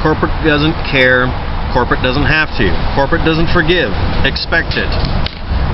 Corporate doesn't care. Corporate doesn't have to. Corporate doesn't forgive. Expect it.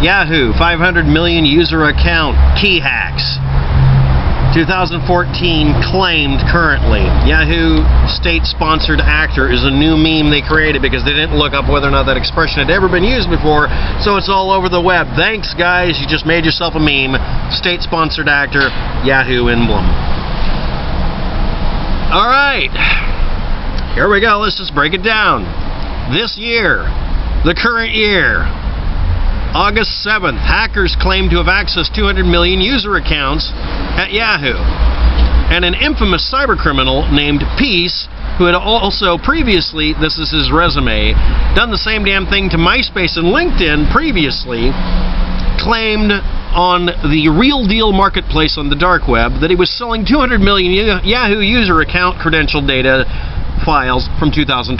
Yahoo, 500 million user account. Key hacks. 2014 claimed currently. Yahoo state-sponsored actor is a new meme they created because they didn't look up whether or not that expression had ever been used before, so it's all over the web. Thanks, guys. You just made yourself a meme. State-sponsored actor, Yahoo emblem. All right. Here we go. Let's just break it down. This year, the current year, August 7th, hackers claimed to have accessed 200 million user accounts at Yahoo. And an infamous cybercriminal named Peace, who had also previously, this is his resume, done the same damn thing to MySpace and LinkedIn previously, claimed on the Real Deal marketplace on the dark web that he was selling 200 million Yahoo user account credential data files from 2012,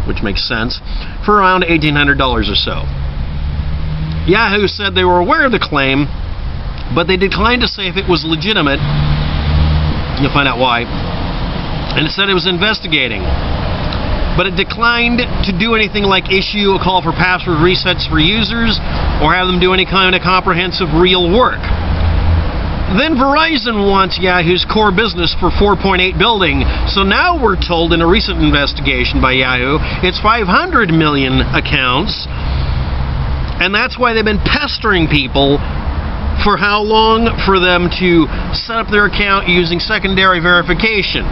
which makes sense, for around $1,800 or so. Yahoo said they were aware of the claim, but they declined to say if it was legitimate. You'll find out why. And it said it was investigating. But it declined to do anything like issue a call for password resets for users or have them do any kind of comprehensive real work. Then Verizon wants Yahoo's core business for $4.8 billion. So now we're told in a recent investigation by Yahoo, it's 500 million accounts. And that's why they've been pestering people for how long for them to set up their account using secondary verification.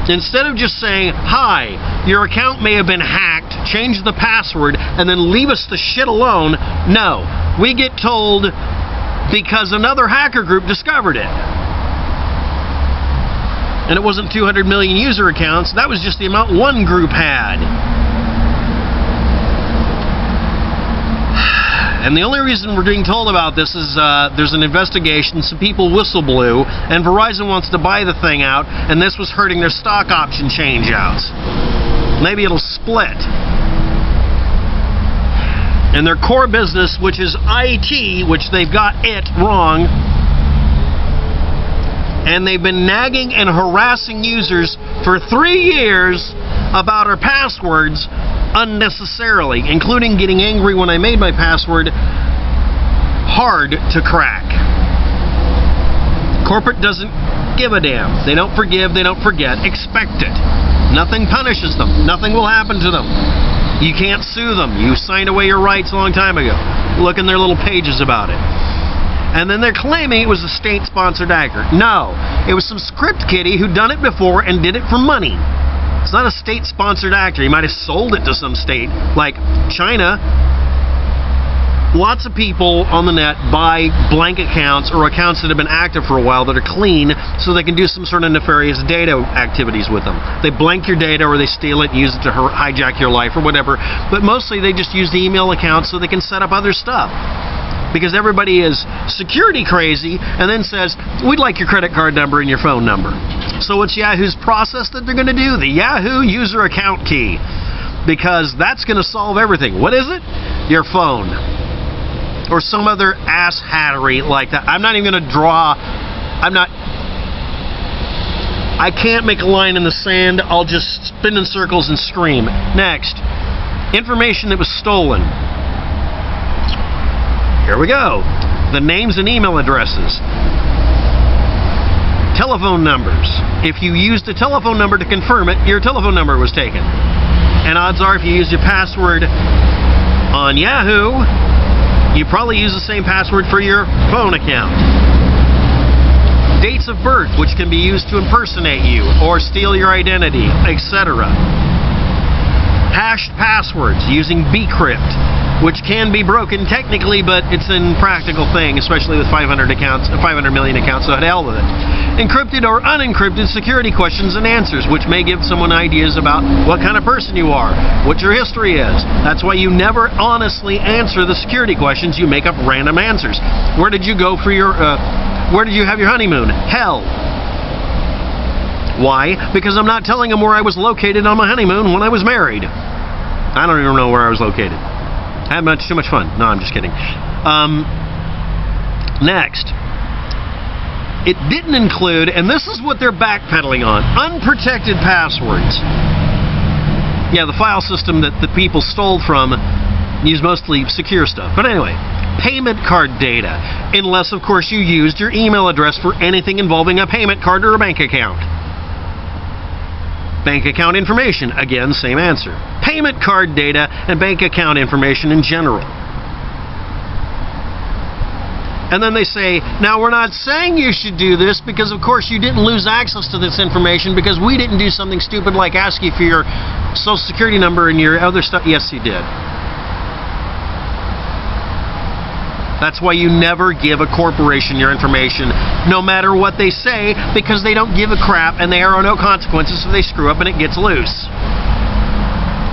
Instead of just saying, hi, your account may have been hacked, change the password, and then leave us the shit alone, no. We get told because another hacker group discovered it. And it wasn't 200 million user accounts, that was just the amount one group had. And the only reason we're being told about this is there's an investigation, some people whistle blew, and Verizon wants to buy the thing out, and this was hurting their stock option change-outs. Maybe it'll split. And their core business, which is IT, which they've got it wrong, and they've been nagging and harassing users for 3 years about our passwords unnecessarily, including getting angry when I made my password hard to crack. Corporate doesn't give a damn. They don't forgive, they don't forget. Expect it. Nothing punishes them. Nothing will happen to them. You can't sue them. You signed away your rights a long time ago. Look in their little pages about it. And then they're claiming it was a state-sponsored hacker. No. It was some script kiddie who done it before and did it for money. It's not a state-sponsored actor. He might have sold it to some state, like China. Lots of people on the net buy blank accounts or accounts that have been active for a while that are clean so they can do some sort of nefarious data activities with them. They blank your data or they steal it and use it to hijack your life or whatever. But mostly they just use the email accounts so they can set up other stuff. Because everybody is security crazy and then says, we'd like your credit card number and your phone number. So what's Yahoo's process that they're going to do? The Yahoo user account key. Because that's going to solve everything. What is it? Your phone. Or some other ass hattery like that. I'm not even going to draw. I can't make a line in the sand. I'll just spin in circles and scream. Next. Information that was stolen. Here we go. The names and email addresses. Telephone numbers. If you used a telephone number to confirm it, your telephone number was taken. And odds are if you used your password on Yahoo, you probably use the same password for your phone account. Dates of birth, which can be used to impersonate you or steal your identity, etc. Hashed passwords using bcrypt, which can be broken technically, but it's an impractical thing, especially with 500 million accounts, so hell with it. Encrypted or unencrypted security questions and answers, which may give someone ideas about what kind of person you are, what your history is. That's why you never honestly answer the security questions. You make up random answers. Where did you go for your, where did you have your honeymoon? Hell. Why? Because I'm not telling them where I was located on my honeymoon when I was married. I don't even know where I was located. I had too much fun. No, I'm just kidding. Next. it didn't include, and this is what they're backpedaling on, unprotected passwords. Yeah, the file system that the people stole from used mostly secure stuff. But anyway, payment card data, unless, of course, you used your email address for anything involving a payment card or a bank account. Bank account information, again, same answer. Payment card data and bank account information in general. And then they say, now we're not saying you should do this because, of course, you didn't lose access to this information because we didn't do something stupid like ask you for your social security number and your other stuff. Yes, you did. That's why you never give a corporation your information, no matter what they say, because they don't give a crap and there are no consequences if they screw up and it gets loose.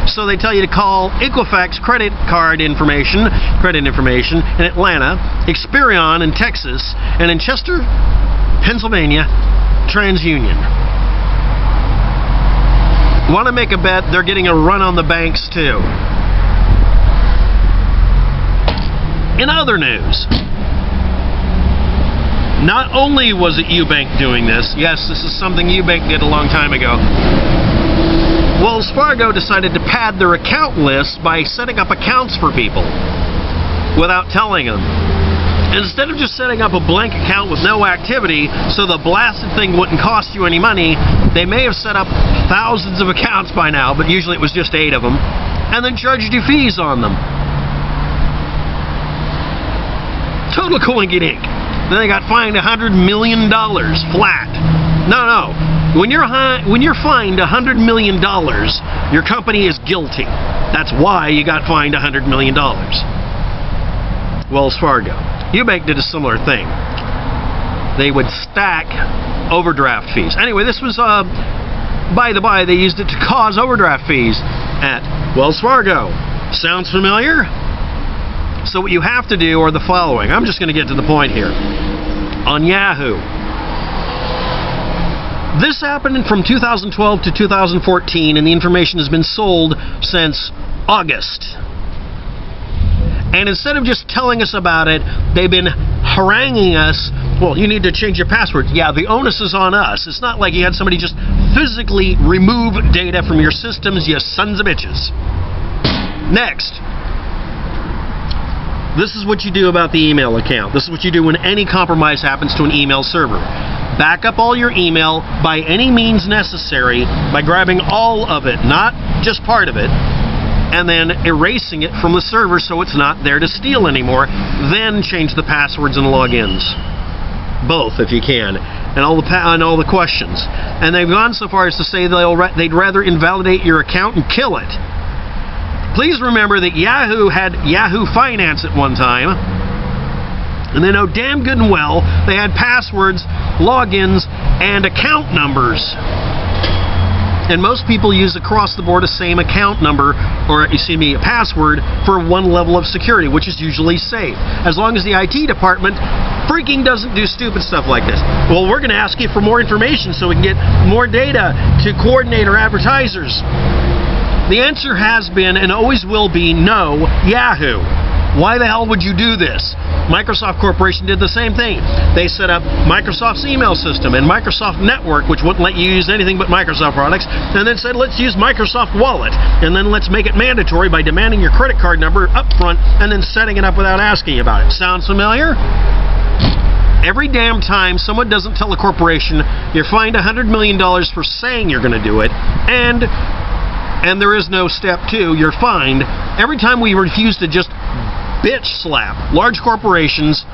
So they tell you to call Equifax credit information in Atlanta, Experian in Texas, and in Chester, Pennsylvania, TransUnion. Want to make a bet they're getting a run on the banks too. In other news, not only was it Eubank doing this, yes, this is something Eubank did a long time ago, Wells Fargo decided to pad their account list by setting up accounts for people without telling them. Instead of just setting up a blank account with no activity so the blasted thing wouldn't cost you any money, they may have set up thousands of accounts by now, but usually it was just 8 of them, and then charged you fees on them. Total coinky-dink. Then they got fined $100 million flat. No. When you're fined $100 million, your company is guilty. That's why you got fined $100 million. Wells Fargo. Eubank did a similar thing. They would stack overdraft fees. Anyway, this was, by the by, they used it to cause overdraft fees at Wells Fargo. Sounds familiar? So what you have to do are the following. I'm just going to get to the point here. On Yahoo. This happened from 2012 to 2014, and the information has been sold since August. And instead of just telling us about it, they've been haranguing us. Well, you need to change your password. Yeah, the onus is on us. It's not like you had somebody just physically remove data from your systems, you sons of bitches. Next. This is what you do about the email account. This is what you do when any compromise happens to an email server. Back up all your email by any means necessary by grabbing all of it, not just part of it, and then erasing it from the server so it's not there to steal anymore. Then change the passwords and logins. Both, if you can, and all the questions. And they've gone so far as to say they'd rather invalidate your account and kill it. Please remember that Yahoo had Yahoo Finance at one time, and they know damn good and well they had passwords, logins, and account numbers. And most people use across the board a same account number, or a password for one level of security, which is usually safe, as long as the IT department freaking doesn't do stupid stuff like this. Well, we're going to ask you for more information so we can get more data to coordinate our advertisers. The answer has been and always will be no, Yahoo. Why the hell would you do this? Microsoft Corporation did the same thing. They set up Microsoft's email system and Microsoft Network, which wouldn't let you use anything but Microsoft products, and then said, let's use Microsoft Wallet, and then let's make it mandatory by demanding your credit card number up front and then setting it up without asking about it. Sounds familiar? Every damn time someone doesn't tell a corporation you're fined $100 million for saying you're going to do it, and there is no step 2, you're fined. Every time we refuse to just bitch slap large corporations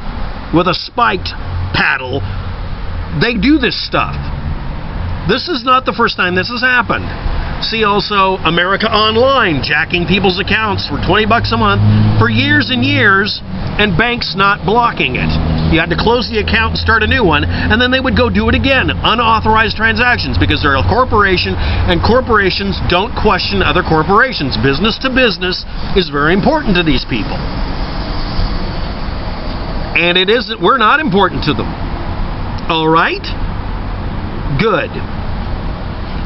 with a spiked paddle, they do this stuff. This is not the first time this has happened. See also America Online, jacking people's accounts for $20 a month for years and years, and banks not blocking it. You had to close the account and start a new one, and then they would go do it again. Unauthorized transactions, because they're a corporation, and corporations don't question other corporations. Business to business is very important to these people. And it isn't, we're not important to them. All right? Good.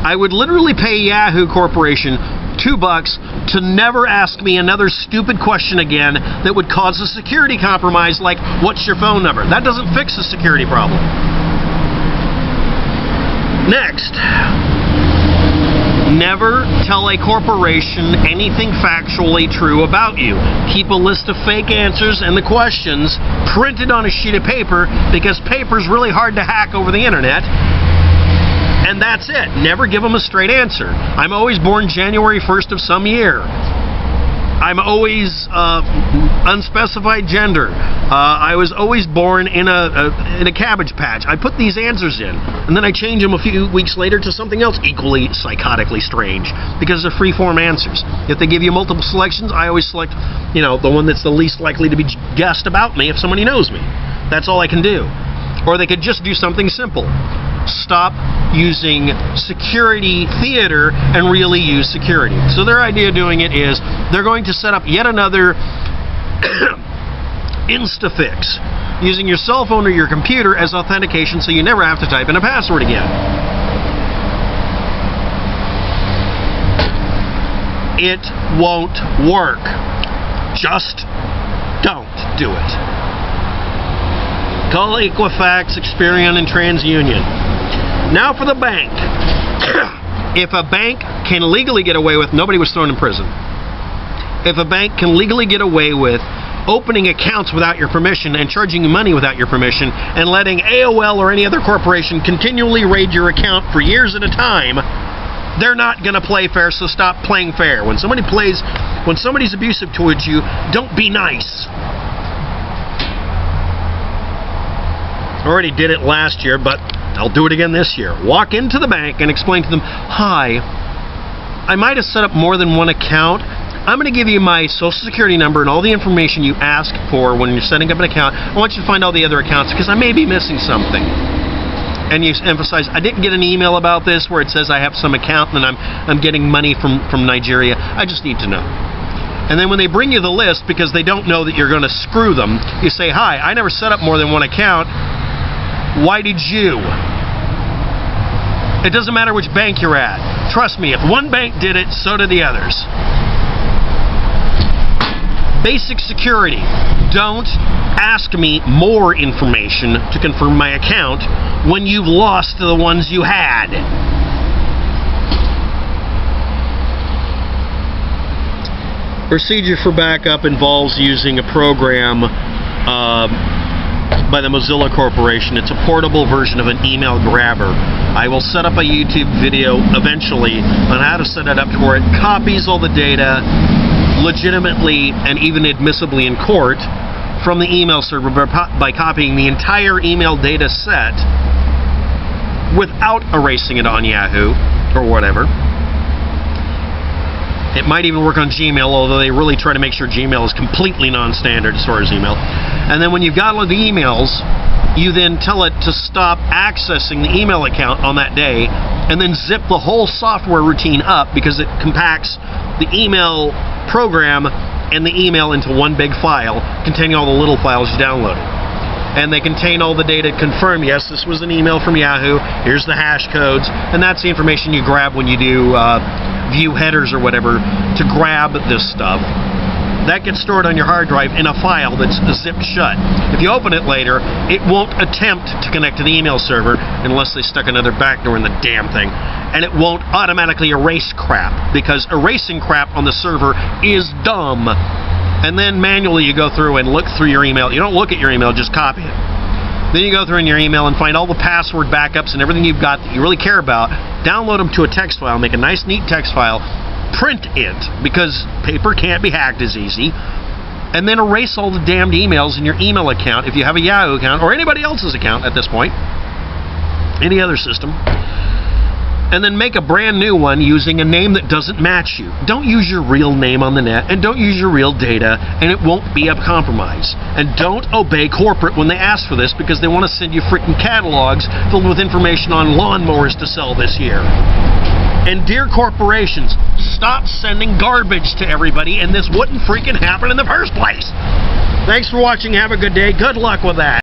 I would literally pay Yahoo Corporation $2 to never ask me another stupid question again that would cause a security compromise like, what's your phone number? That doesn't fix the security problem. Next, never tell a corporation anything factually true about you. Keep a list of fake answers and the questions printed on a sheet of paper, because paper's really hard to hack over the internet. And that's it. Never give them a straight answer. I'm always born January 1st of some year. I'm always unspecified gender. I was always born in a cabbage patch. I put these answers in, and then I change them a few weeks later to something else equally psychotically strange, because they're free-form answers. If they give you multiple selections, I always select, you know, the one that's the least likely to be guessed about me if somebody knows me. That's all I can do. Or they could just do something simple. Stop using security theater and really use security. So their idea of doing it is they're going to set up yet another Instafix using your cell phone or your computer as authentication, so you never have to type in a password again. It won't work. Just don't do it. Call Equifax, Experian, and TransUnion. Now for the bank. If a bank can legally get away with, nobody was thrown in prison. If a bank can legally get away with opening accounts without your permission and charging you money without your permission and letting AOL or any other corporation continually raid your account for years at a time, they're not going to play fair, so stop playing fair. When somebody's abusive towards you, don't be nice. I already did it last year, but I'll do it again this year. Walk into the bank and explain to them, hi, I might have set up more than one account. I'm going to give you my social security number and all the information you ask for when you're setting up an account. I want you to find all the other accounts because I may be missing something. And you emphasize, I didn't get an email about this where it says I have some account and I'm getting money from Nigeria. I just need to know. And then when they bring you the list, because they don't know that you're going to screw them, you say, hi, I never set up more than one account. Why did you? It doesn't matter which bank you're at. Trust me, if one bank did it, so did the others. Basic security. Don't ask me more information to confirm my account when you've lost the ones you had. Procedure for backup involves using a program by the Mozilla Corporation. It's a portable version of an email grabber. I will set up a YouTube video eventually on how to set it up to where it copies all the data legitimately and even admissibly in court from the email server by copying the entire email data set without erasing it on Yahoo or whatever. It might even work on Gmail, although they really try to make sure Gmail is completely non-standard as far as email. And then when you've got all the emails, you then tell it to stop accessing the email account on that day and then zip the whole software routine up, because it compacts the email program and the email into one big file containing all the little files you downloaded. And they contain all the data to confirm, yes, this was an email from Yahoo, here's the hash codes, and that's the information you grab when you do view headers or whatever to grab this stuff. That gets stored on your hard drive in a file that's zipped shut. If you open it later, it won't attempt to connect to the email server unless they stuck another backdoor in the damn thing. And it won't automatically erase crap, because erasing crap on the server is dumb. And then manually you go through and look through your email. You don't look at your email, just copy it. Then you go through in your email and find all the password backups and everything you've got that you really care about, download them to a text file, make a nice neat text file, print it, because paper can't be hacked as easy, and then erase all the damned emails in your email account if you have a Yahoo account or anybody else's account at this point, any other system. And then make a brand new one using a name that doesn't match you. Don't use your real name on the net, and don't use your real data, and it won't be a compromise. And don't obey corporate when they ask for this, because they want to send you freaking catalogs filled with information on lawnmowers to sell this year. And dear corporations, stop sending garbage to everybody, and this wouldn't freaking happen in the first place. Thanks for watching. Have a good day. Good luck with that.